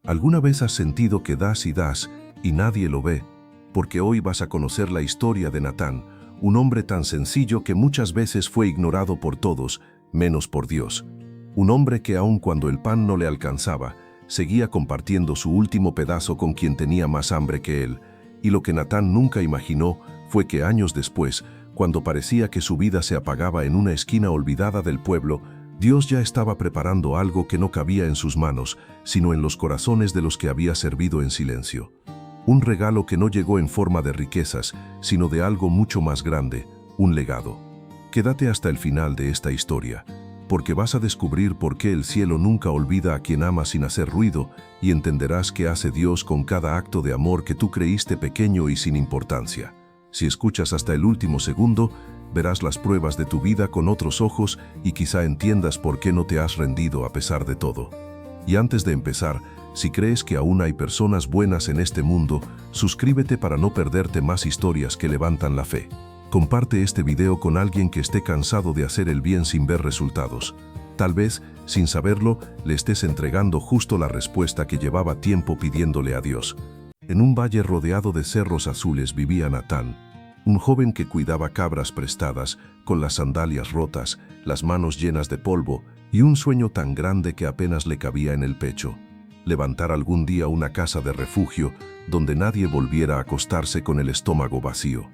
¿Alguna vez has sentido que das y nadie lo ve? Porque hoy vas a conocer la historia de Natán, un hombre tan sencillo que muchas veces fue ignorado por todos, menos por Dios. Un hombre que aun cuando el pan no le alcanzaba, seguía compartiendo su último pedazo con quien tenía más hambre que él. Y lo que Natán nunca imaginó fue que años después, cuando parecía que su vida se apagaba en una esquina olvidada del pueblo, Dios ya estaba preparando algo que no cabía en sus manos, sino en los corazones de los que había servido en silencio. Un regalo que no llegó en forma de riquezas, sino de algo mucho más grande, un legado. Quédate hasta el final de esta historia, porque vas a descubrir por qué el cielo nunca olvida a quien ama sin hacer ruido, y entenderás qué hace Dios con cada acto de amor que tú creíste pequeño y sin importancia. Si escuchas hasta el último segundo, verás las pruebas de tu vida con otros ojos y quizá entiendas por qué no te has rendido a pesar de todo. Y antes de empezar, si crees que aún hay personas buenas en este mundo, suscríbete para no perderte más historias que levantan la fe. Comparte este video con alguien que esté cansado de hacer el bien sin ver resultados. Tal vez, sin saberlo, le estés entregando justo la respuesta que llevaba tiempo pidiéndole a Dios. En un valle rodeado de cerros azules vivía Natán, un joven que cuidaba cabras prestadas, con las sandalias rotas, las manos llenas de polvo y un sueño tan grande que apenas le cabía en el pecho: levantar algún día una casa de refugio donde nadie volviera a acostarse con el estómago vacío.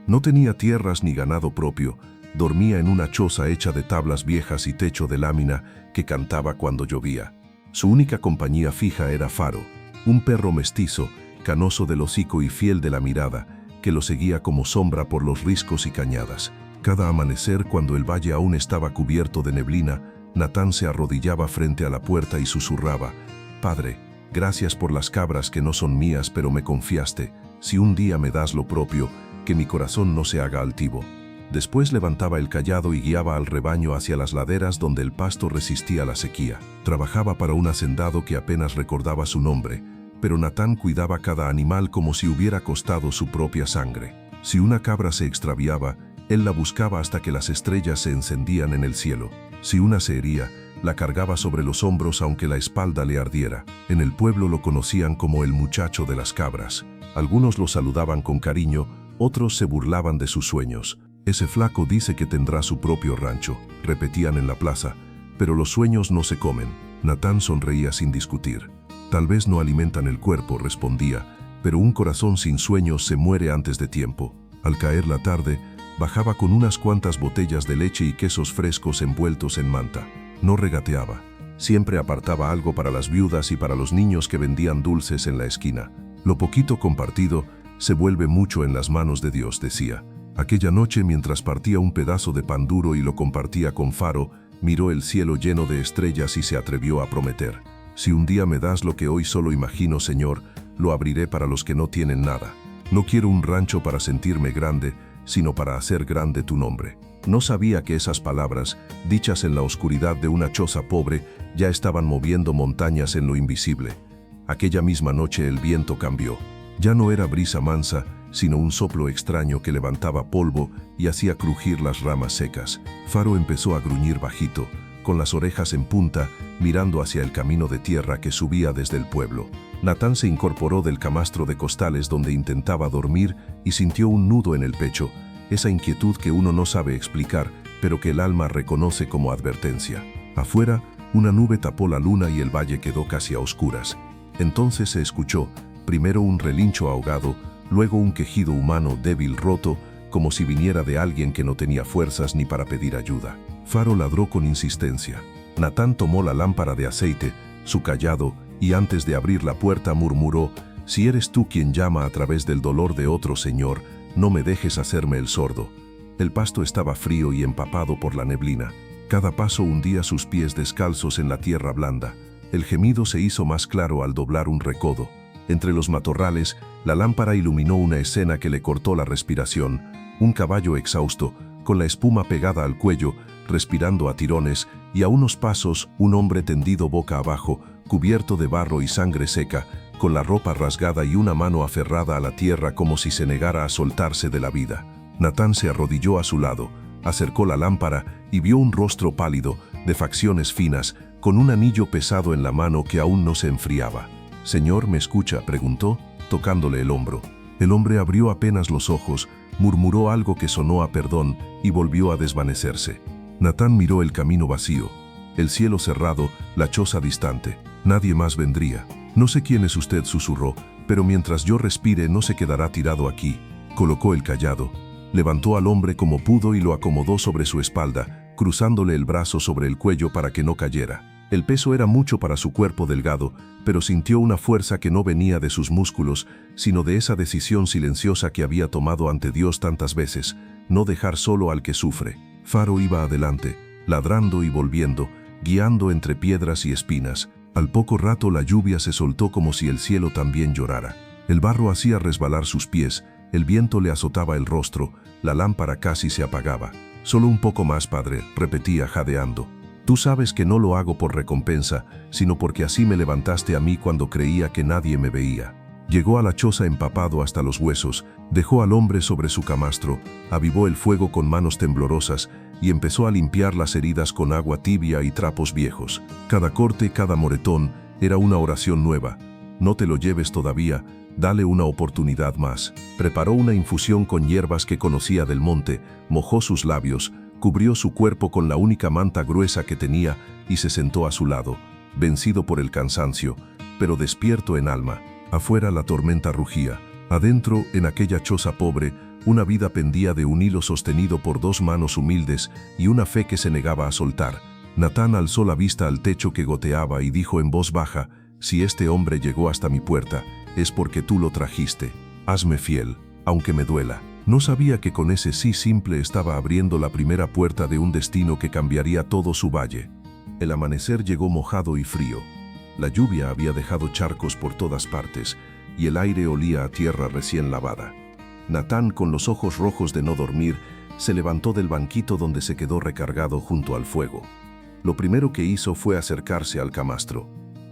No tenía tierras ni ganado propio, dormía en una choza hecha de tablas viejas y techo de lámina que cantaba cuando llovía. Su única compañía fija era Faro, un perro mestizo, canoso del hocico y fiel de la mirada, que lo seguía como sombra por los riscos y cañadas. Cada amanecer, cuando el valle aún estaba cubierto de neblina, Natán se arrodillaba frente a la puerta y susurraba: «Padre, gracias por las cabras que no son mías, pero me confiaste. Si un día me das lo propio, que mi corazón no se haga altivo». Después levantaba el cayado y guiaba al rebaño hacia las laderas donde el pasto resistía la sequía. Trabajaba para un hacendado que apenas recordaba su nombre, pero Natán cuidaba cada animal como si hubiera costado su propia sangre. Si una cabra se extraviaba, él la buscaba hasta que las estrellas se encendían en el cielo. Si una se hería, la cargaba sobre los hombros aunque la espalda le ardiera. En el pueblo lo conocían como el muchacho de las cabras. Algunos lo saludaban con cariño, otros se burlaban de sus sueños. «Ese flaco dice que tendrá su propio rancho», repetían en la plaza, «pero los sueños no se comen». Natán sonreía sin discutir. «Tal vez no alimentan el cuerpo», respondía, «pero un corazón sin sueños se muere antes de tiempo». Al caer la tarde, bajaba con unas cuantas botellas de leche y quesos frescos envueltos en manta. No regateaba. Siempre apartaba algo para las viudas y para los niños que vendían dulces en la esquina. «Lo poquito compartido se vuelve mucho en las manos de Dios», decía. Aquella noche, mientras partía un pedazo de pan duro y lo compartía con Faro, miró el cielo lleno de estrellas y se atrevió a prometer: «Si un día me das lo que hoy solo imagino, Señor, lo abriré para los que no tienen nada. No quiero un rancho para sentirme grande, sino para hacer grande tu nombre». No sabía que esas palabras, dichas en la oscuridad de una choza pobre, ya estaban moviendo montañas en lo invisible. Aquella misma noche el viento cambió. Ya no era brisa mansa, sino un soplo extraño que levantaba polvo y hacía crujir las ramas secas. Faro empezó a gruñir bajito, con las orejas en punta, mirando hacia el camino de tierra que subía desde el pueblo. Natán se incorporó del camastro de costales donde intentaba dormir y sintió un nudo en el pecho, esa inquietud que uno no sabe explicar, pero que el alma reconoce como advertencia. Afuera, una nube tapó la luna y el valle quedó casi a oscuras. Entonces se escuchó, primero un relincho ahogado, luego un quejido humano débil roto, como si viniera de alguien que no tenía fuerzas ni para pedir ayuda. Faro ladró con insistencia. Natán tomó la lámpara de aceite, su cayado, y antes de abrir la puerta murmuró: «Si eres tú quien llama a través del dolor de otro, Señor, no me dejes hacerme el sordo». El pasto estaba frío y empapado por la neblina. Cada paso hundía sus pies descalzos en la tierra blanda. El gemido se hizo más claro al doblar un recodo. Entre los matorrales, la lámpara iluminó una escena que le cortó la respiración: un caballo exhausto, con la espuma pegada al cuello, respirando a tirones, y a unos pasos un hombre tendido boca abajo, cubierto de barro y sangre seca, con la ropa rasgada y una mano aferrada a la tierra como si se negara a soltarse de la vida. Natán se arrodilló a su lado, acercó la lámpara y vio un rostro pálido, de facciones finas, con un anillo pesado en la mano que aún no se enfriaba. «Señor, ¿me escucha?», preguntó, tocándole el hombro. El hombre abrió apenas los ojos, murmuró algo que sonó a perdón y volvió a desvanecerse. Natán miró el camino vacío, el cielo cerrado, la choza distante. Nadie más vendría. «No sé quién es usted», susurró, «pero mientras yo respire no se quedará tirado aquí». Colocó el cayado, levantó al hombre como pudo y lo acomodó sobre su espalda, cruzándole el brazo sobre el cuello para que no cayera. El peso era mucho para su cuerpo delgado, pero sintió una fuerza que no venía de sus músculos, sino de esa decisión silenciosa que había tomado ante Dios tantas veces: no dejar solo al que sufre. Faro iba adelante, ladrando y volviendo, guiando entre piedras y espinas. Al poco rato la lluvia se soltó como si el cielo también llorara. El barro hacía resbalar sus pies, el viento le azotaba el rostro, la lámpara casi se apagaba. «Solo un poco más, padre», repetía jadeando. «Tú sabes que no lo hago por recompensa, sino porque así me levantaste a mí cuando creía que nadie me veía». Llegó a la choza empapado hasta los huesos, dejó al hombre sobre su camastro, avivó el fuego con manos temblorosas y empezó a limpiar las heridas con agua tibia y trapos viejos. Cada corte, cada moretón, era una oración nueva. «No te lo lleves todavía, dale una oportunidad más». Preparó una infusión con hierbas que conocía del monte, mojó sus labios, cubrió su cuerpo con la única manta gruesa que tenía y se sentó a su lado, vencido por el cansancio, pero despierto en alma. Afuera la tormenta rugía. Adentro, en aquella choza pobre, una vida pendía de un hilo sostenido por dos manos humildes y una fe que se negaba a soltar. Natán alzó la vista al techo que goteaba y dijo en voz baja: «Si este hombre llegó hasta mi puerta, es porque tú lo trajiste. Hazme fiel, aunque me duela». No sabía que con ese sí simple estaba abriendo la primera puerta de un destino que cambiaría todo su valle. El amanecer llegó mojado y frío. La lluvia había dejado charcos por todas partes y el aire olía a tierra recién lavada. Natán, con los ojos rojos de no dormir, se levantó del banquito donde se quedó recargado junto al fuego. Lo primero que hizo fue acercarse al camastro.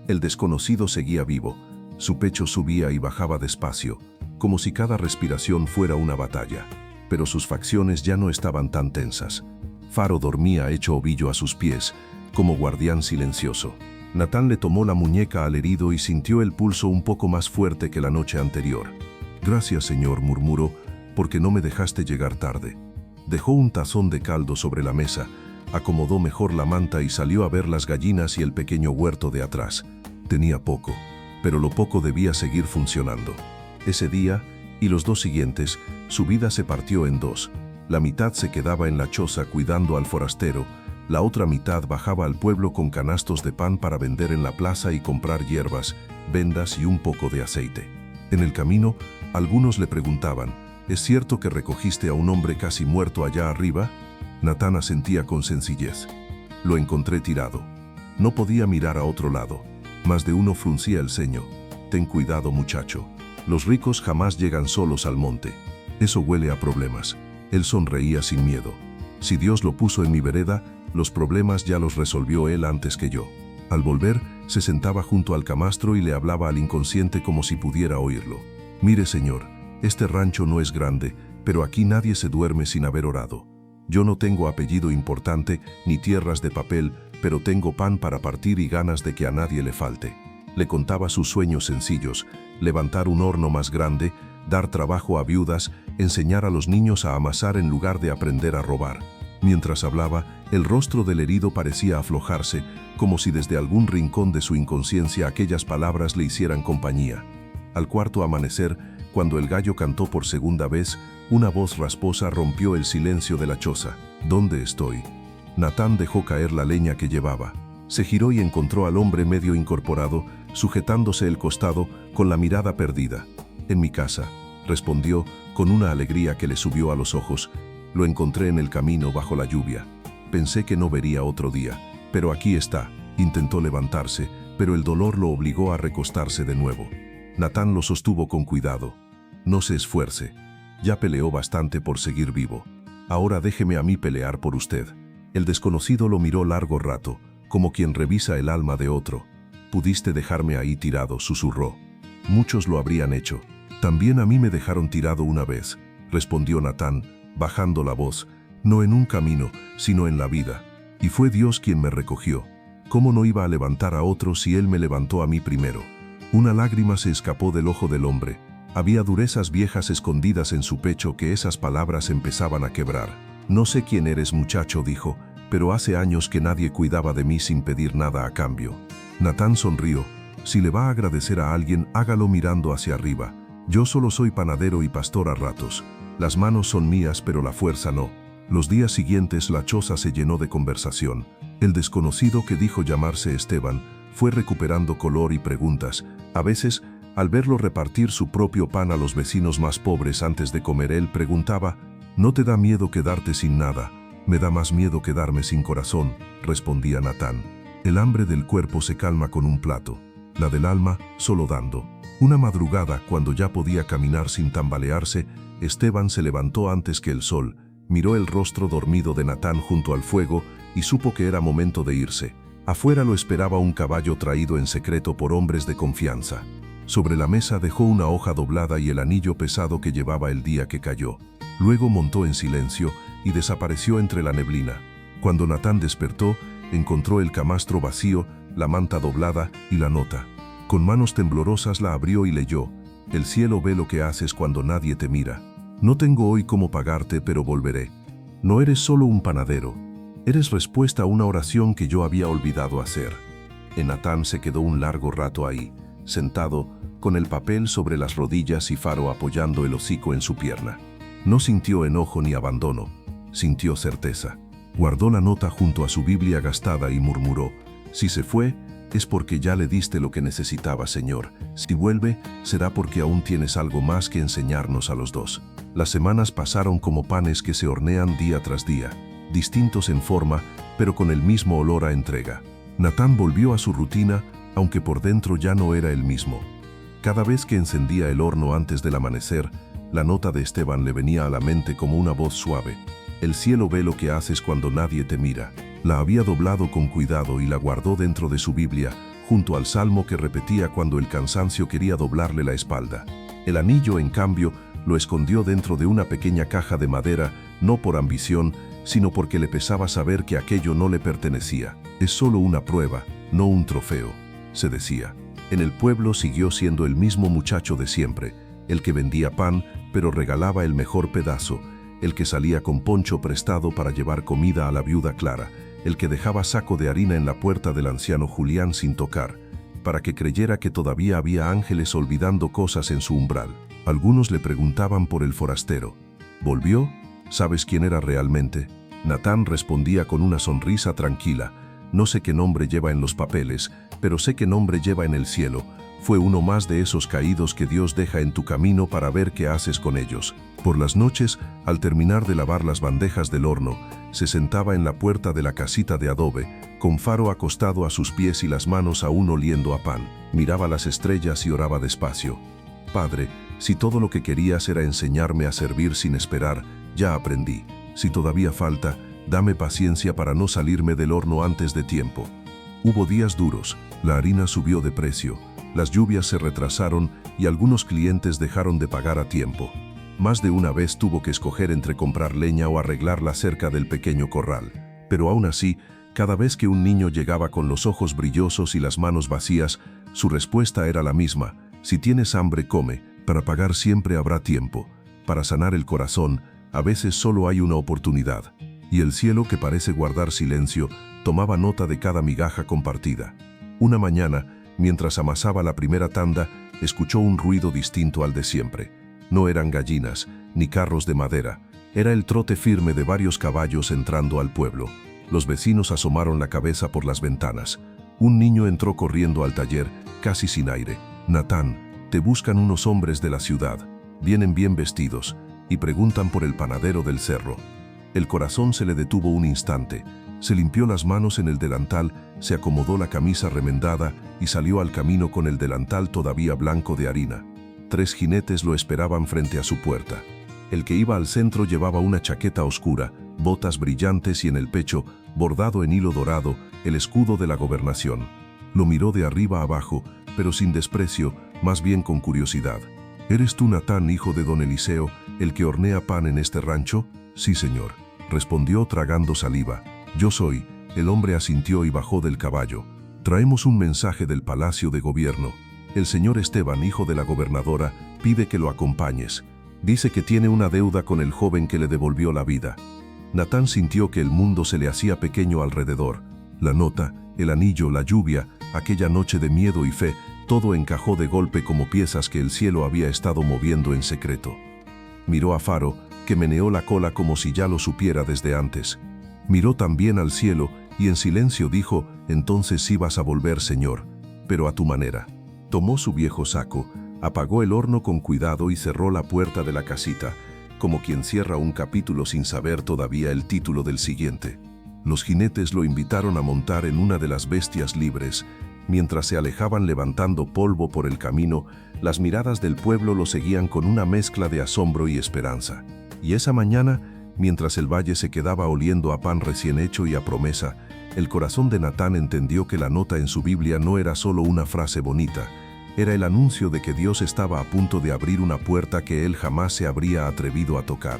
El desconocido seguía vivo. Su pecho subía y bajaba despacio, como si cada respiración fuera una batalla, pero sus facciones ya no estaban tan tensas. Faro dormía hecho ovillo a sus pies, como guardián silencioso. Natán le tomó la muñeca al herido y sintió el pulso un poco más fuerte que la noche anterior. «Gracias, señor», murmuró, «porque no me dejaste llegar tarde». Dejó un tazón de caldo sobre la mesa, acomodó mejor la manta y salió a ver las gallinas y el pequeño huerto de atrás. Tenía poco, pero lo poco debía seguir funcionando. Ese día, y los dos siguientes, su vida se partió en dos. La mitad se quedaba en la choza cuidando al forastero, la otra mitad bajaba al pueblo con canastos de pan para vender en la plaza y comprar hierbas, vendas y un poco de aceite. En el camino, algunos le preguntaban: «¿Es cierto que recogiste a un hombre casi muerto allá arriba?». Natán asentía con sencillez. «Lo encontré tirado». No podía mirar a otro lado. Más de uno fruncía el ceño. «Ten cuidado, muchacho. Los ricos jamás llegan solos al monte. Eso huele a problemas». Él sonreía sin miedo. «Si Dios lo puso en mi vereda, los problemas ya los resolvió él antes que yo». Al volver, se sentaba junto al camastro y le hablaba al inconsciente como si pudiera oírlo. «Mire, señor, este rancho no es grande, pero aquí nadie se duerme sin haber orado. Yo no tengo apellido importante ni tierras de papel, pero tengo pan para partir y ganas de que a nadie le falte». Le contaba sus sueños sencillos: levantar un horno más grande, dar trabajo a viudas, enseñar a los niños a amasar en lugar de aprender a robar. Mientras hablaba, el rostro del herido parecía aflojarse, como si desde algún rincón de su inconsciencia aquellas palabras le hicieran compañía. Al cuarto amanecer, cuando el gallo cantó por segunda vez, una voz rasposa rompió el silencio de la choza. «¿Dónde estoy?». Natán dejó caer la leña que llevaba. Se giró y encontró al hombre medio incorporado, sujetándose el costado, con la mirada perdida. «En mi casa», respondió, con una alegría que le subió a los ojos. «Lo encontré en el camino bajo la lluvia. Pensé que no vería otro día, pero aquí está». Intentó levantarse, pero el dolor lo obligó a recostarse de nuevo. Natán lo sostuvo con cuidado. «No se esfuerce. Ya peleó bastante por seguir vivo. Ahora déjeme a mí pelear por usted». El desconocido lo miró largo rato, como quien revisa el alma de otro. «Pudiste dejarme ahí tirado», susurró. «Muchos lo habrían hecho. También a mí me dejaron tirado una vez», respondió Natán, bajando la voz. «No en un camino, sino en la vida. Y fue Dios quien me recogió. ¿Cómo no iba a levantar a otro si Él me levantó a mí primero?». Una lágrima se escapó del ojo del hombre. Había durezas viejas escondidas en su pecho que esas palabras empezaban a quebrar. «No sé quién eres, muchacho», dijo, «pero hace años que nadie cuidaba de mí sin pedir nada a cambio». Natán sonrió. «Si le va a agradecer a alguien, hágalo mirando hacia arriba. Yo solo soy panadero y pastor a ratos. Las manos son mías, pero la fuerza no». Los días siguientes la choza se llenó de conversación. El desconocido, que dijo llamarse Esteban, fue recuperando color y preguntas. A veces, al verlo repartir su propio pan a los vecinos más pobres antes de comer, él preguntaba: «¿No te da miedo quedarte sin nada?». «Me da más miedo quedarme sin corazón», respondía Natán. El hambre del cuerpo se calma con un plato, la del alma solo dando. Una madrugada, cuando ya podía caminar sin tambalearse, Esteban se levantó antes que el sol, miró el rostro dormido de Natán junto al fuego y supo que era momento de irse. Afuera lo esperaba un caballo traído en secreto por hombres de confianza. Sobre la mesa dejó una hoja doblada y el anillo pesado que llevaba el día que cayó. Luego montó en silencio y desapareció entre la neblina. Cuando Natán despertó, encontró el camastro vacío, la manta doblada y la nota. Con manos temblorosas la abrió y leyó: «El cielo ve lo que haces cuando nadie te mira. No tengo hoy cómo pagarte, pero volveré. No eres solo un panadero. Eres respuesta a una oración que yo había olvidado hacer». Natán se quedó un largo rato ahí, sentado, con el papel sobre las rodillas y Faro apoyando el hocico en su pierna. No sintió enojo ni abandono, sintió certeza. Guardó la nota junto a su Biblia gastada y murmuró: «Si se fue, es porque ya le diste lo que necesitaba, Señor. Si vuelve, será porque aún tienes algo más que enseñarnos a los dos». Las semanas pasaron como panes que se hornean día tras día, distintos en forma, pero con el mismo olor a entrega. Natán volvió a su rutina, aunque por dentro ya no era el mismo. Cada vez que encendía el horno antes del amanecer, la nota de Esteban le venía a la mente como una voz suave: «El cielo ve lo que haces cuando nadie te mira». La había doblado con cuidado y la guardó dentro de su Biblia, junto al salmo que repetía cuando el cansancio quería doblarle la espalda. El anillo, en cambio, lo escondió dentro de una pequeña caja de madera, no por ambición, sino porque le pesaba saber que aquello no le pertenecía. «Es solo una prueba, no un trofeo», se decía. En el pueblo siguió siendo el mismo muchacho de siempre, el que vendía pan, pero regalaba el mejor pedazo, el que salía con poncho prestado para llevar comida a la viuda Clara, el que dejaba saco de harina en la puerta del anciano Julián sin tocar, para que creyera que todavía había ángeles olvidando cosas en su umbral. Algunos le preguntaban por el forastero. ¿Volvió? ¿Sabes quién era realmente? Natán respondía con una sonrisa tranquila: «No sé qué nombre lleva en los papeles, pero sé qué nombre lleva en el cielo. Fue uno más de esos caídos que Dios deja en tu camino para ver qué haces con ellos». Por las noches, al terminar de lavar las bandejas del horno, se sentaba en la puerta de la casita de adobe, con Faro acostado a sus pies y las manos aún oliendo a pan. Miraba las estrellas y oraba despacio: «Padre, si todo lo que querías era enseñarme a servir sin esperar, ya aprendí. Si todavía falta, dame paciencia para no salirme del horno antes de tiempo». Hubo días duros, la harina subió de precio, las lluvias se retrasaron y algunos clientes dejaron de pagar a tiempo. Más de una vez tuvo que escoger entre comprar leña o arreglar la cerca del pequeño corral. Pero aún así, cada vez que un niño llegaba con los ojos brillosos y las manos vacías, su respuesta era la misma: «Si tienes hambre, come. Para pagar siempre habrá tiempo. Para sanar el corazón, a veces solo hay una oportunidad». Y el cielo, que parece guardar silencio, tomaba nota de cada migaja compartida. Una mañana, mientras amasaba la primera tanda, escuchó un ruido distinto al de siempre. No eran gallinas, ni carros de madera. Era el trote firme de varios caballos entrando al pueblo. Los vecinos asomaron la cabeza por las ventanas. Un niño entró corriendo al taller, casi sin aire. «Natán, te buscan unos hombres de la ciudad. Vienen bien vestidos y preguntan por el panadero del cerro». El corazón se le detuvo un instante. Se limpió las manos en el delantal, se acomodó la camisa remendada y salió al camino con el delantal todavía blanco de harina. 3 jinetes lo esperaban frente a su puerta. El que iba al centro llevaba una chaqueta oscura, botas brillantes y en el pecho, bordado en hilo dorado, el escudo de la gobernación. Lo miró de arriba abajo, pero sin desprecio, más bien con curiosidad. «¿Eres tú Natán, hijo de don Eliseo, el que hornea pan en este rancho?» «Sí, señor», respondió tragando saliva. «Yo soy». El hombre asintió y bajó del caballo. «Traemos un mensaje del Palacio de Gobierno». El señor Esteban, hijo de la gobernadora, pide que lo acompañes. Dice que tiene una deuda con el joven que le devolvió la vida. Natán sintió que el mundo se le hacía pequeño alrededor. La nota, el anillo, la lluvia, aquella noche de miedo y fe, todo encajó de golpe como piezas que el cielo había estado moviendo en secreto. Miró a Faro, que meneó la cola como si ya lo supiera desde antes. Miró también al cielo y en silencio dijo: «Entonces sí vas a volver, señor, pero a tu manera». Tomó su viejo saco, apagó el horno con cuidado y cerró la puerta de la casita, como quien cierra un capítulo sin saber todavía el título del siguiente. Los jinetes lo invitaron a montar en una de las bestias libres. Mientras se alejaban levantando polvo por el camino, las miradas del pueblo lo seguían con una mezcla de asombro y esperanza. Y esa mañana, mientras el valle se quedaba oliendo a pan recién hecho y a promesa, el corazón de Natán entendió que la nota en su Biblia no era solo una frase bonita, era el anuncio de que Dios estaba a punto de abrir una puerta que él jamás se habría atrevido a tocar.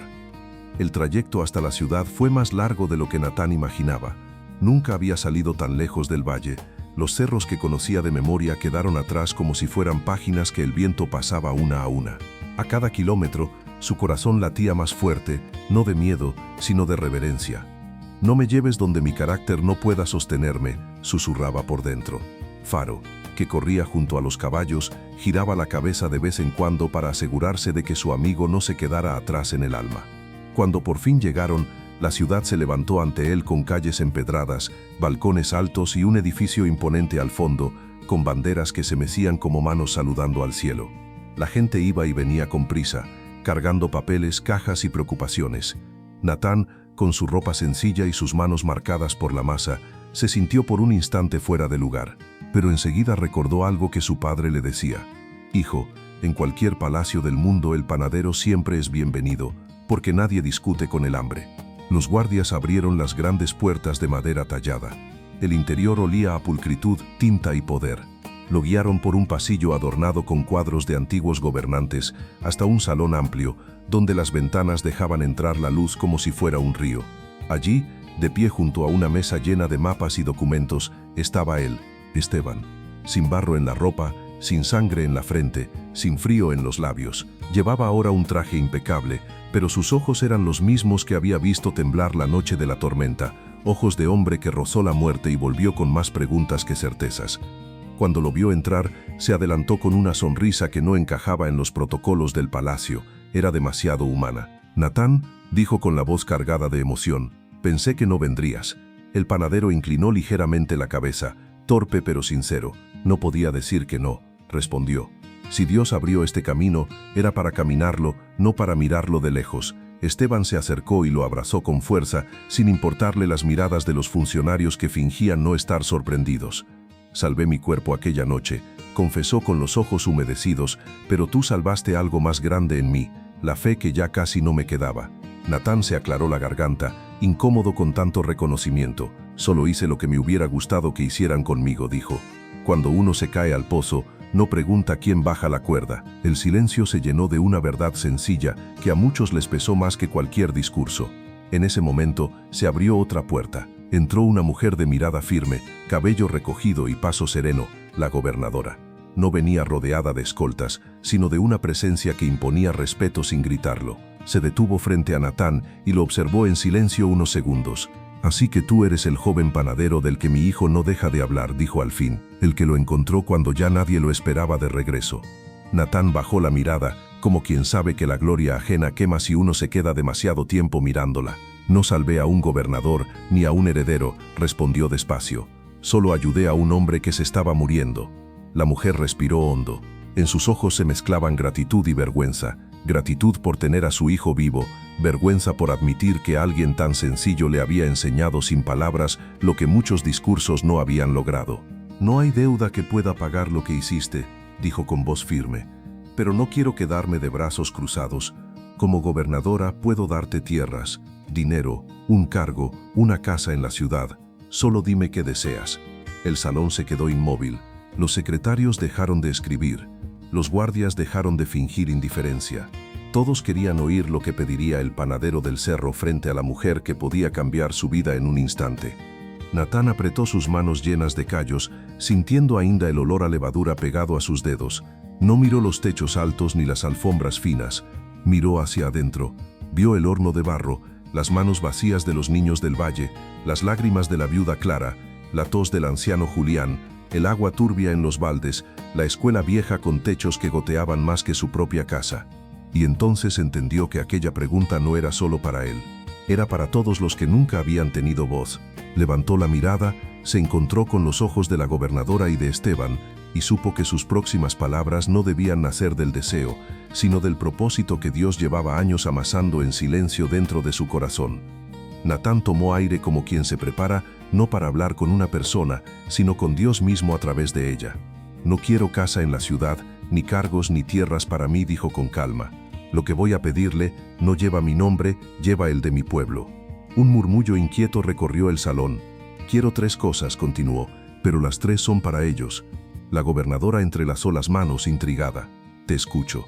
El trayecto hasta la ciudad fue más largo de lo que Natán imaginaba. Nunca había salido tan lejos del valle. Los cerros que conocía de memoria quedaron atrás como si fueran páginas que el viento pasaba una a una. A cada kilómetro, su corazón latía más fuerte, no de miedo, sino de reverencia. «No me lleves donde mi carácter no pueda sostenerme», susurraba por dentro. Faro, que corría junto a los caballos, giraba la cabeza de vez en cuando para asegurarse de que su amigo no se quedara atrás en el alma. Cuando por fin llegaron, la ciudad se levantó ante él con calles empedradas, balcones altos y un edificio imponente al fondo, con banderas que se mecían como manos saludando al cielo. La gente iba y venía con prisa, cargando papeles, cajas y preocupaciones. Natán, con su ropa sencilla y sus manos marcadas por la masa, se sintió por un instante fuera de lugar, pero enseguida recordó algo que su padre le decía: «Hijo, en cualquier palacio del mundo el panadero siempre es bienvenido, porque nadie discute con el hambre». Los guardias abrieron las grandes puertas de madera tallada. El interior olía a pulcritud, tinta y poder. Lo guiaron por un pasillo adornado con cuadros de antiguos gobernantes hasta un salón amplio, donde las ventanas dejaban entrar la luz como si fuera un río. Allí, de pie junto a una mesa llena de mapas y documentos, estaba él, Esteban, sin barro en la ropa, sin sangre en la frente, sin frío en los labios. Llevaba ahora un traje impecable, pero sus ojos eran los mismos que había visto temblar la noche de la tormenta, ojos de hombre que rozó la muerte y volvió con más preguntas que certezas. Cuando lo vio entrar, se adelantó con una sonrisa que no encajaba en los protocolos del palacio, era demasiado humana. «Natán», dijo con la voz cargada de emoción, «pensé que no vendrías». El panadero inclinó ligeramente la cabeza, torpe pero sincero. «No podía decir que no», respondió. «Si Dios abrió este camino, era para caminarlo, no para mirarlo de lejos». Esteban se acercó y lo abrazó con fuerza, sin importarle las miradas de los funcionarios que fingían no estar sorprendidos. «Salvé mi cuerpo aquella noche», confesó con los ojos humedecidos, «pero tú salvaste algo más grande en mí, la fe que ya casi no me quedaba». Natán se aclaró la garganta, incómodo con tanto reconocimiento. «Solo hice lo que me hubiera gustado que hicieran conmigo», dijo. «Cuando uno se cae al pozo, no pregunta quién baja la cuerda». El silencio se llenó de una verdad sencilla que a muchos les pesó más que cualquier discurso. En ese momento, se abrió otra puerta. Entró una mujer de mirada firme, cabello recogido y paso sereno, la gobernadora. No venía rodeada de escoltas, sino de una presencia que imponía respeto sin gritarlo. Se detuvo frente a Natán y lo observó en silencio unos segundos. «Así que tú eres el joven panadero del que mi hijo no deja de hablar», dijo al fin, «el que lo encontró cuando ya nadie lo esperaba de regreso». Natán bajó la mirada, como quien sabe que la gloria ajena quema si uno se queda demasiado tiempo mirándola. «No salvé a un gobernador ni a un heredero», respondió despacio. «Solo ayudé a un hombre que se estaba muriendo». La mujer respiró hondo. En sus ojos se mezclaban gratitud y vergüenza. Gratitud por tener a su hijo vivo, vergüenza por admitir que alguien tan sencillo le había enseñado sin palabras lo que muchos discursos no habían logrado. «No hay deuda que pueda pagar lo que hiciste», dijo con voz firme. «Pero no quiero quedarme de brazos cruzados. Como gobernadora puedo darte tierras, dinero, un cargo, una casa en la ciudad. Solo dime qué deseas». El salón se quedó inmóvil. Los secretarios dejaron de escribir. Los guardias dejaron de fingir indiferencia. Todos querían oír lo que pediría el panadero del cerro frente a la mujer que podía cambiar su vida en un instante. Natán apretó sus manos llenas de callos, sintiendo ainda el olor a levadura pegado a sus dedos. No miró los techos altos ni las alfombras finas. Miró hacia adentro. Vio el horno de barro, las manos vacías de los niños del valle, las lágrimas de la viuda Clara, la tos del anciano Julián, el agua turbia en los baldes, la escuela vieja con techos que goteaban más que su propia casa. Y entonces entendió que aquella pregunta no era solo para él. Era para todos los que nunca habían tenido voz. Levantó la mirada, se encontró con los ojos de la gobernadora y de Esteban, y supo que sus próximas palabras no debían nacer del deseo, sino del propósito que Dios llevaba años amasando en silencio dentro de su corazón. Natán tomó aire como quien se prepara no para hablar con una persona, sino con Dios mismo a través de ella. «No quiero casa en la ciudad, ni cargos ni tierras para mí», dijo con calma. «Lo que voy a pedirle no lleva mi nombre, lleva el de mi pueblo». Un murmullo inquieto recorrió el salón. «Quiero 3 cosas», continuó, «pero las 3 son para ellos». La gobernadora entrelazó las manos, intrigada. «Te escucho».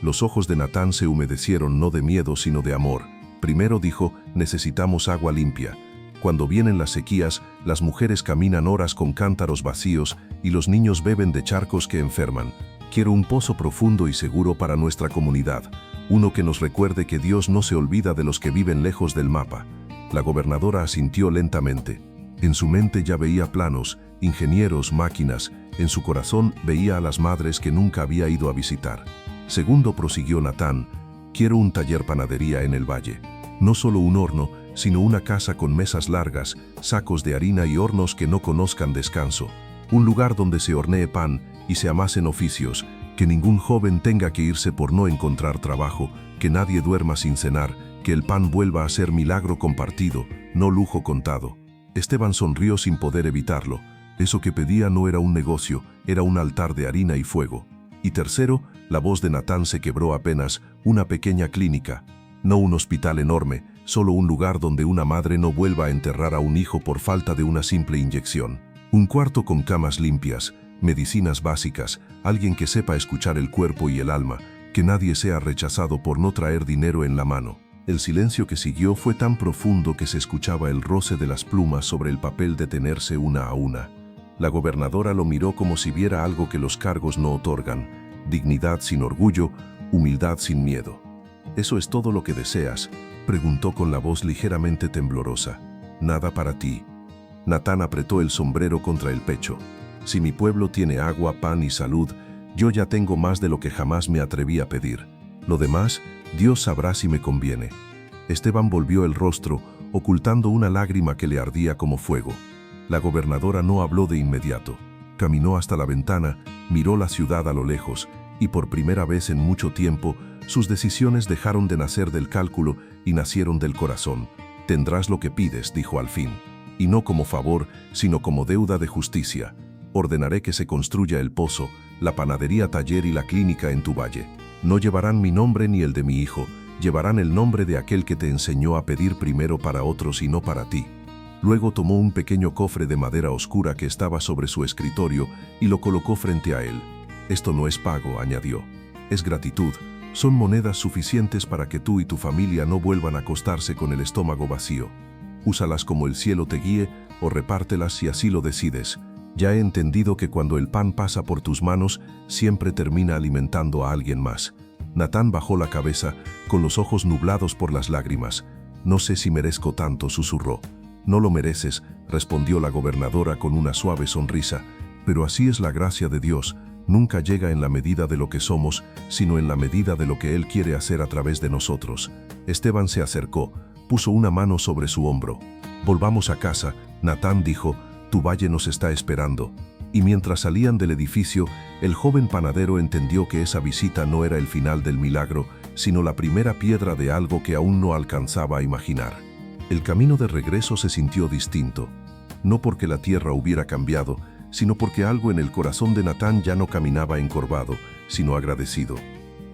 Los ojos de Natán se humedecieron no de miedo sino de amor. Primero dijo, «Necesitamos agua limpia». Cuando vienen las sequías, las mujeres caminan horas con cántaros vacíos y los niños beben de charcos que enferman. Quiero un pozo profundo y seguro para nuestra comunidad, uno que nos recuerde que Dios no se olvida de los que viven lejos del mapa. La gobernadora asintió lentamente. En su mente ya veía planos, ingenieros, máquinas. En su corazón veía a las madres que nunca había ido a visitar. Segundo, prosiguió Natán, quiero un taller panadería en el valle. No solo un horno, sino una casa con mesas largas, sacos de harina y hornos que no conozcan descanso. Un lugar donde se hornee pan y se amasen oficios, que ningún joven tenga que irse por no encontrar trabajo, que nadie duerma sin cenar, que el pan vuelva a ser milagro compartido, no lujo contado. Esteban sonrió sin poder evitarlo. Eso que pedía no era un negocio, era un altar de harina y fuego. Y tercero, la voz de Natán se quebró apenas, una pequeña clínica. No un hospital enorme, solo un lugar donde una madre no vuelva a enterrar a un hijo por falta de una simple inyección. Un cuarto con camas limpias, medicinas básicas, alguien que sepa escuchar el cuerpo y el alma, que nadie sea rechazado por no traer dinero en la mano. El silencio que siguió fue tan profundo que se escuchaba el roce de las plumas sobre el papel detenerse una a una. La gobernadora lo miró como si viera algo que los cargos no otorgan: dignidad sin orgullo, humildad sin miedo. «¿Eso es todo lo que deseas?», preguntó con la voz ligeramente temblorosa. «Nada para ti». Natán apretó el sombrero contra el pecho. «Si mi pueblo tiene agua, pan y salud, yo ya tengo más de lo que jamás me atreví a pedir. Lo demás, Dios sabrá si me conviene». Esteban volvió el rostro, ocultando una lágrima que le ardía como fuego. La gobernadora no habló de inmediato. Caminó hasta la ventana, miró la ciudad a lo lejos, y por primera vez en mucho tiempo, sus decisiones dejaron de nacer del cálculo y nacieron del corazón. «Tendrás lo que pides», dijo al fin, «y no como favor, sino como deuda de justicia. Ordenaré que se construya el pozo, la panadería taller y la clínica en tu valle. No llevarán mi nombre ni el de mi hijo, llevarán el nombre de aquel que te enseñó a pedir primero para otros y no para ti». Luego tomó un pequeño cofre de madera oscura que estaba sobre su escritorio y lo colocó frente a él. «Esto no es pago», añadió. «Es gratitud. Son monedas suficientes para que tú y tu familia no vuelvan a acostarse con el estómago vacío. Úsalas como el cielo te guíe o repártelas si así lo decides. Ya he entendido que cuando el pan pasa por tus manos, siempre termina alimentando a alguien más». Natán bajó la cabeza, con los ojos nublados por las lágrimas. «No sé si merezco tanto», susurró. «No lo mereces», respondió la gobernadora con una suave sonrisa, «pero así es la gracia de Dios. Nunca llega en la medida de lo que somos, sino en la medida de lo que Él quiere hacer a través de nosotros». Esteban se acercó, puso una mano sobre su hombro. «Volvamos a casa», Natán dijo, «tu valle nos está esperando». Y mientras salían del edificio, el joven panadero entendió que esa visita no era el final del milagro, sino la primera piedra de algo que aún no alcanzaba a imaginar. El camino de regreso se sintió distinto, no porque la tierra hubiera cambiado, sino porque algo en el corazón de Natán ya no caminaba encorvado, sino agradecido.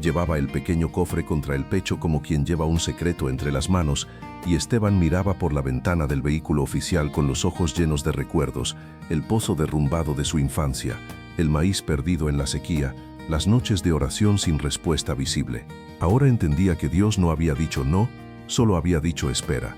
Llevaba el pequeño cofre contra el pecho como quien lleva un secreto entre las manos, y Esteban miraba por la ventana del vehículo oficial con los ojos llenos de recuerdos, el pozo derrumbado de su infancia, el maíz perdido en la sequía, las noches de oración sin respuesta visible. Ahora entendía que Dios no había dicho no, solo había dicho espera.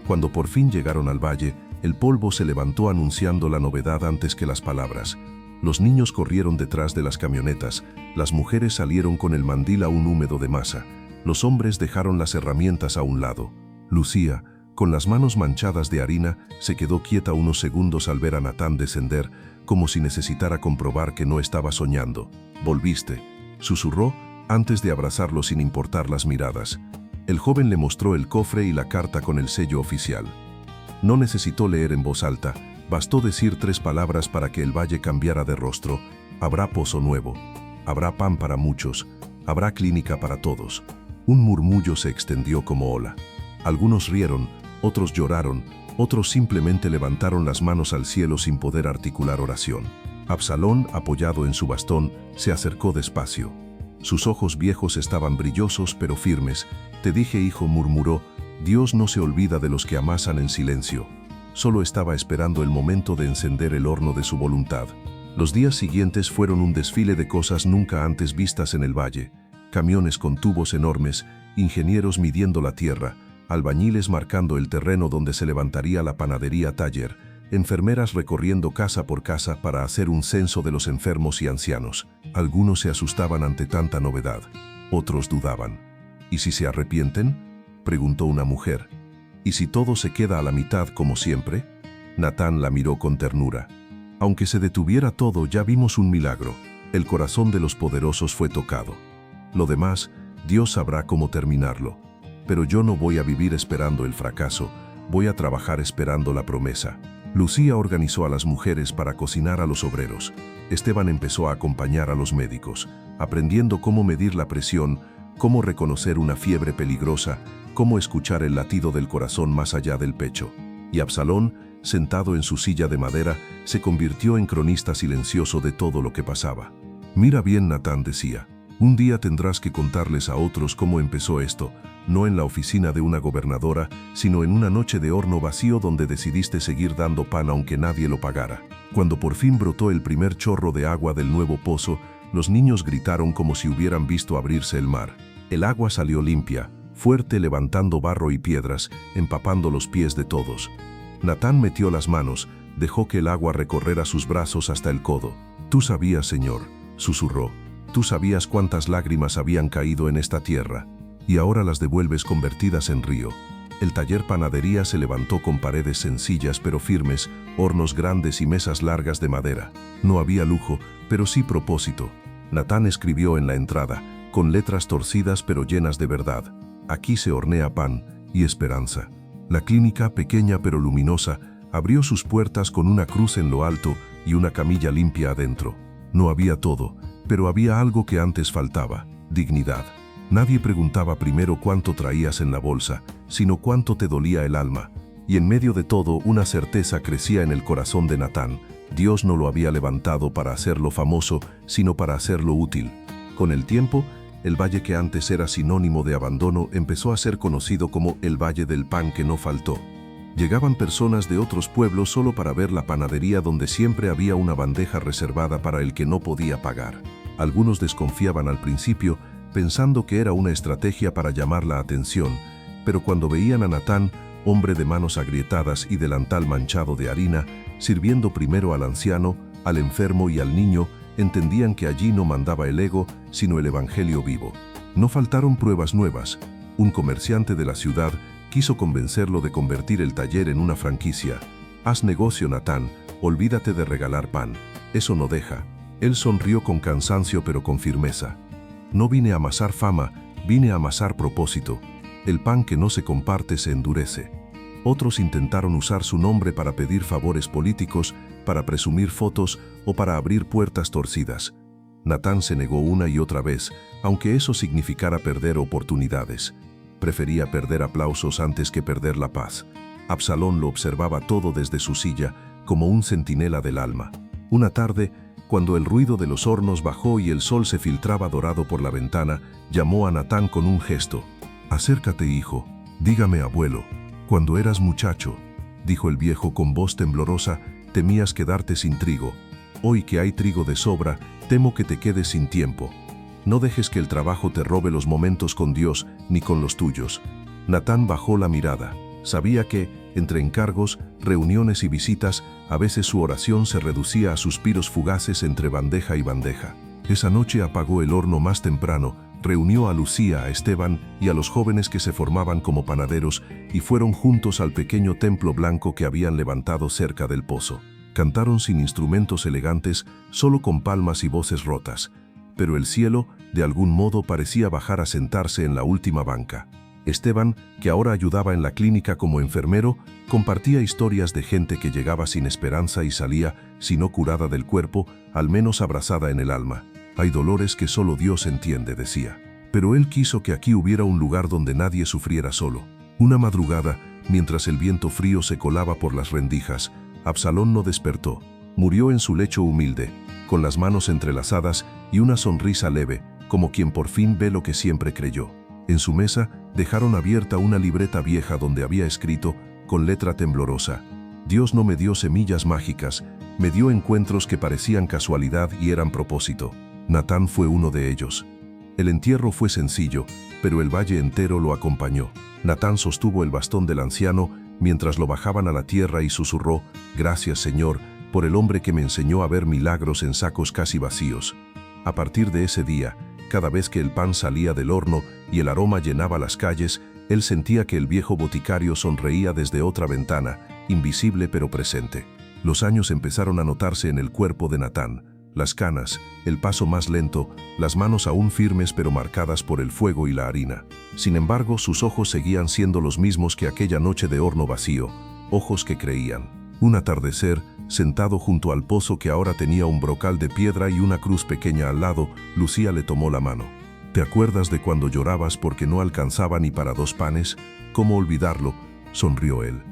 Cuando por fin llegaron al valle, El polvo se levantó anunciando la novedad antes que las palabras. Los niños corrieron detrás de las camionetas, las mujeres salieron con el mandil aún húmedo de masa, los hombres dejaron las herramientas a un lado. Lucía, con las manos manchadas de harina, se quedó quieta unos segundos al ver a Natán descender, como si necesitara comprobar que no estaba soñando. «Volviste», susurró, antes de abrazarlo sin importar las miradas. El joven le mostró el cofre y la carta con el sello oficial. No necesitó leer en voz alta, bastó decir 3 palabras para que el valle cambiara de rostro. Habrá pozo nuevo, habrá pan para muchos, habrá clínica para todos. Un murmullo se extendió como ola. Algunos rieron, otros lloraron, otros simplemente levantaron las manos al cielo sin poder articular oración. Absalón, apoyado en su bastón, se acercó despacio. Sus ojos viejos estaban brillosos pero firmes. «Te dije, hijo», murmuró, «Dios no se olvida de los que amasan en silencio». Solo estaba esperando el momento de encender el horno de su voluntad. Los días siguientes fueron un desfile de cosas nunca antes vistas en el valle. Camiones con tubos enormes, ingenieros midiendo la tierra, albañiles marcando el terreno donde se levantaría la panadería taller, enfermeras recorriendo casa por casa para hacer un censo de los enfermos y ancianos. Algunos se asustaban ante tanta novedad, otros dudaban. «¿Y si se arrepienten?», preguntó una mujer. «¿Y si todo se queda a la mitad como siempre?». Natán la miró con ternura. «Aunque se detuviera todo, ya vimos un milagro. El corazón de los poderosos fue tocado. Lo demás, Dios sabrá cómo terminarlo. Pero yo no voy a vivir esperando el fracaso, voy a trabajar esperando la promesa». Lucía organizó a las mujeres para cocinar a los obreros. Esteban empezó a acompañar a los médicos, aprendiendo cómo medir la presión, cómo reconocer una fiebre peligrosa, cómo escuchar el latido del corazón más allá del pecho. Y Absalón, sentado en su silla de madera, se convirtió en cronista silencioso de todo lo que pasaba. «Mira bien», Natán decía, «un día tendrás que contarles a otros cómo empezó esto, no en la oficina de una gobernadora, sino en una noche de horno vacío donde decidiste seguir dando pan aunque nadie lo pagara». Cuando por fin brotó el primer chorro de agua del nuevo pozo, los niños gritaron como si hubieran visto abrirse el mar. El agua salió limpia, fuerte, levantando barro y piedras, empapando los pies de todos. Natán metió las manos, dejó que el agua recorriera sus brazos hasta el codo. «Tú sabías, Señor», susurró, «tú sabías cuántas lágrimas habían caído en esta tierra, y ahora las devuelves convertidas en río». El taller panadería se levantó con paredes sencillas pero firmes, hornos grandes y mesas largas de madera. No había lujo, pero sí propósito. Natán escribió en la entrada, con letras torcidas pero llenas de verdad: «Aquí se hornea pan y esperanza». La clínica, pequeña pero luminosa, abrió sus puertas con una cruz en lo alto y una camilla limpia adentro. No había todo, pero había algo que antes faltaba: dignidad. Nadie preguntaba primero cuánto traías en la bolsa, sino cuánto te dolía el alma. Y en medio de todo, una certeza crecía en el corazón de Natán: Dios no lo había levantado para hacerlo famoso, sino para hacerlo útil. Con el tiempo, el valle que antes era sinónimo de abandono empezó a ser conocido como el Valle del Pan que no faltó. Llegaban personas de otros pueblos solo para ver la panadería donde siempre había una bandeja reservada para el que no podía pagar. Algunos desconfiaban al principio, pensando que era una estrategia para llamar la atención, pero cuando veían a Natán, hombre de manos agrietadas y delantal manchado de harina, sirviendo primero al anciano, al enfermo y al niño, entendían que allí no mandaba el ego, sino el evangelio vivo. No faltaron pruebas nuevas. Un comerciante de la ciudad quiso convencerlo de convertir el taller en una franquicia. «Haz negocio, Natán, olvídate de regalar pan. Eso no deja». Él sonrió con cansancio pero con firmeza. «No vine a amasar fama, vine a amasar propósito. El pan que no se comparte se endurece». Otros intentaron usar su nombre para pedir favores políticos, para presumir fotos o para abrir puertas torcidas. Natán se negó una y otra vez, aunque eso significara perder oportunidades. Prefería perder aplausos antes que perder la paz. Absalón lo observaba todo desde su silla, como un centinela del alma. Una tarde, cuando el ruido de los hornos bajó y el sol se filtraba dorado por la ventana, llamó a Natán con un gesto. «Acércate, hijo. Dígame, abuelo. Cuando eras muchacho», dijo el viejo con voz temblorosa, «temías quedarte sin trigo. Hoy que hay trigo de sobra, temo que te quedes sin tiempo. No dejes que el trabajo te robe los momentos con Dios ni con los tuyos». Natán bajó la mirada. Sabía que, entre encargos, reuniones y visitas, a veces su oración se reducía a suspiros fugaces entre bandeja y bandeja. Esa noche apagó el horno más temprano, reunió a Lucía, a Esteban y a los jóvenes que se formaban como panaderos y fueron juntos al pequeño templo blanco que habían levantado cerca del pozo. Cantaron sin instrumentos elegantes, solo con palmas y voces rotas. Pero el cielo, de algún modo, parecía bajar a sentarse en la última banca. Esteban, que ahora ayudaba en la clínica como enfermero, compartía historias de gente que llegaba sin esperanza y salía, si no curada del cuerpo, al menos abrazada en el alma. Hay dolores que solo Dios entiende, decía. Pero él quiso que aquí hubiera un lugar donde nadie sufriera solo. Una madrugada, mientras el viento frío se colaba por las rendijas, Absalón no despertó. Murió en su lecho humilde, con las manos entrelazadas y una sonrisa leve, como quien por fin ve lo que siempre creyó. En su mesa dejaron abierta una libreta vieja donde había escrito, con letra temblorosa: Dios no me dio semillas mágicas, me dio encuentros que parecían casualidad y eran propósito. Natán fue uno de ellos. El entierro fue sencillo, pero el valle entero lo acompañó. Natán sostuvo el bastón del anciano mientras lo bajaban a la tierra y susurró: «Gracias, Señor, por el hombre que me enseñó a ver milagros en sacos casi vacíos». A partir de ese día, cada vez que el pan salía del horno y el aroma llenaba las calles, él sentía que el viejo boticario sonreía desde otra ventana, invisible pero presente. Los años empezaron a notarse en el cuerpo de Natán. Las canas, el paso más lento, las manos aún firmes pero marcadas por el fuego y la harina. Sin embargo, sus ojos seguían siendo los mismos que aquella noche de horno vacío, ojos que creían. Un atardecer, sentado junto al pozo que ahora tenía un brocal de piedra y una cruz pequeña al lado, Lucía le tomó la mano. ¿Te acuerdas de cuando llorabas porque no alcanzaba ni para 2 panes? ¿Cómo olvidarlo?, sonrió él.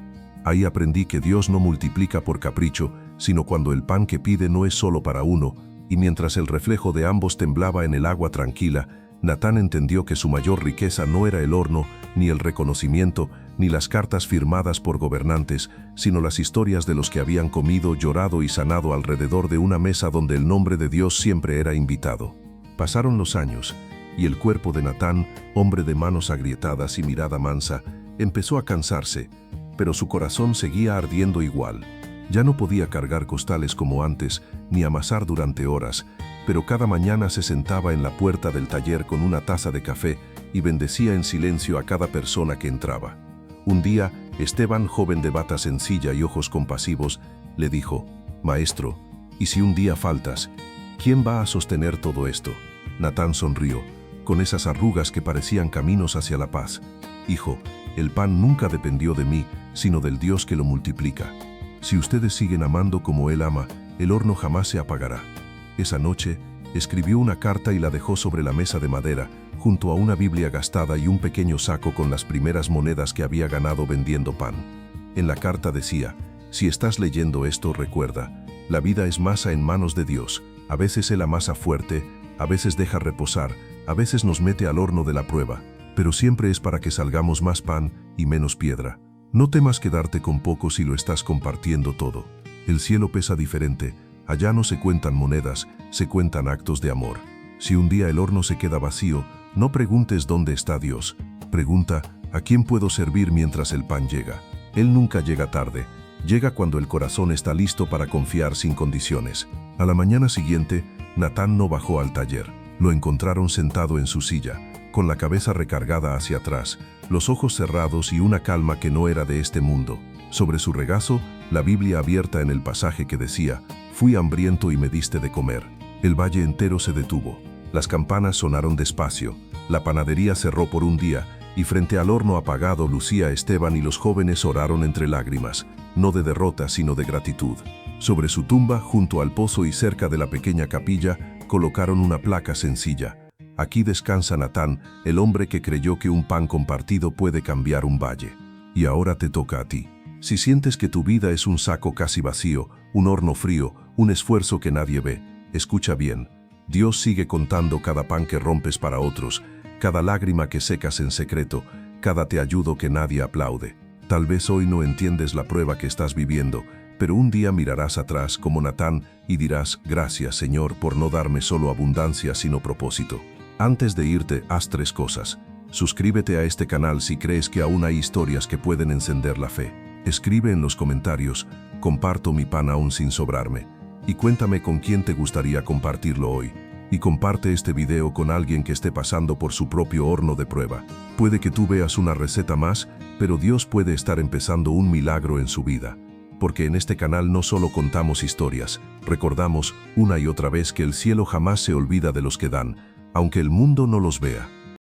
Ahí aprendí que Dios no multiplica por capricho, sino cuando el pan que pide no es solo para uno, y mientras el reflejo de ambos temblaba en el agua tranquila, Natán entendió que su mayor riqueza no era el horno, ni el reconocimiento, ni las cartas firmadas por gobernantes, sino las historias de los que habían comido, llorado y sanado alrededor de una mesa donde el nombre de Dios siempre era invitado. Pasaron los años, y el cuerpo de Natán, hombre de manos agrietadas y mirada mansa, empezó a cansarse, pero su corazón seguía ardiendo igual. Ya no podía cargar costales como antes, ni amasar durante horas, pero cada mañana se sentaba en la puerta del taller con una taza de café y bendecía en silencio a cada persona que entraba. Un día, Esteban, joven de bata sencilla y ojos compasivos, le dijo: «Maestro, ¿y si un día faltas? ¿Quién va a sostener todo esto?». Natán sonrió, con esas arrugas que parecían caminos hacia la paz. «Hijo, el pan nunca dependió de mí, sino del Dios que lo multiplica. Si ustedes siguen amando como Él ama, el horno jamás se apagará». Esa noche, escribió una carta y la dejó sobre la mesa de madera, junto a una Biblia gastada y un pequeño saco con las primeras monedas que había ganado vendiendo pan. En la carta decía: «Si estás leyendo esto, recuerda, la vida es masa en manos de Dios. A veces Él amasa fuerte, a veces deja reposar, a veces nos mete al horno de la prueba, pero siempre es para que salgamos más pan y menos piedra. No temas quedarte con poco si lo estás compartiendo todo. El cielo pesa diferente, allá no se cuentan monedas, se cuentan actos de amor. Si un día el horno se queda vacío, no preguntes dónde está Dios. Pregunta: ¿a quién puedo servir mientras el pan llega? Él nunca llega tarde, llega cuando el corazón está listo para confiar sin condiciones». A la mañana siguiente, Natán no bajó al taller. Lo encontraron sentado en su silla, con la cabeza recargada hacia atrás, los ojos cerrados y una calma que no era de este mundo. Sobre su regazo, la Biblia abierta en el pasaje que decía: «Fui hambriento y me diste de comer». El valle entero se detuvo. Las campanas sonaron despacio, la panadería cerró por un día, y frente al horno apagado Lucía, Esteban y los jóvenes oraron entre lágrimas, no de derrota sino de gratitud. Sobre su tumba, junto al pozo y cerca de la pequeña capilla, colocaron una placa sencilla: «Aquí descansa Natán, el hombre que creyó que un pan compartido puede cambiar un valle». Y ahora te toca a ti. Si sientes que tu vida es un saco casi vacío, un horno frío, un esfuerzo que nadie ve, escucha bien. Dios sigue contando cada pan que rompes para otros, cada lágrima que secas en secreto, cada te ayudo que nadie aplaude. Tal vez hoy no entiendes la prueba que estás viviendo, pero un día mirarás atrás como Natán y dirás: «Gracias, Señor, por no darme solo abundancia sino propósito». Antes de irte, haz 3 cosas. Suscríbete a este canal si crees que aún hay historias que pueden encender la fe. Escribe en los comentarios, comparto mi pan aún sin sobrarme. Y cuéntame con quién te gustaría compartirlo hoy. Y comparte este video con alguien que esté pasando por su propio horno de prueba. Puede que tú veas una receta más, pero Dios puede estar empezando un milagro en su vida. Porque en este canal no solo contamos historias, recordamos una y otra vez que el cielo jamás se olvida de los que dan, aunque el mundo no los vea.